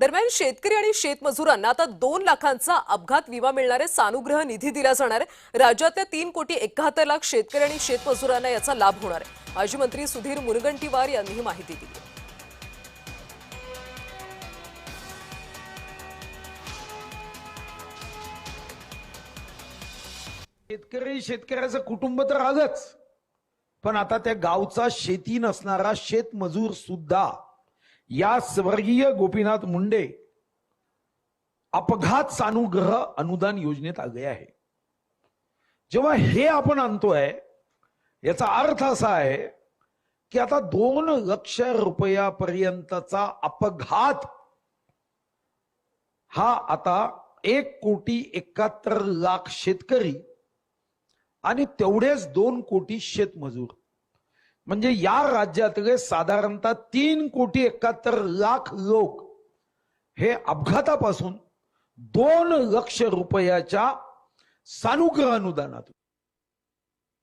दरम्यान शेतकरी आणि शेतमजुरांना आता 2 लाखांचा अपघात विमा मिळणारे सानुग्रह निधी दिला जाणार आहे। राज्यातल्या 3,71,00,000 शेतकरी आणि शेतमजुरांना याचा लाभ होणार आहे। माजी मंत्री सुधीर मुनगंटीवार यांनी ही माहिती दिली। शेतकऱ्याचं कुटुंब तर आलंच, पण आता त्या गावचा शेती नसणारा शेतमजूर सुद्धा या स्वर्गीय गोपीनाथ मुंडे अपघात सानुग्रह अनुदान योजनेत आले आहे। जेव्हा हे आपण आणतोय याचा अर्थ असा आहे की आता 2 लाख रुपयापर्यंतचा अपघात हा आता 1,71,00,000 शेतकरी आणि तेवढेच 2 कोटी शेतमजूर, म्हणजे या राज्यातले साधारणतः 3,71,00,000 लोक हे अपघातापासून 2 लाख रुपयाच्या सानुग्रह अनुदानातून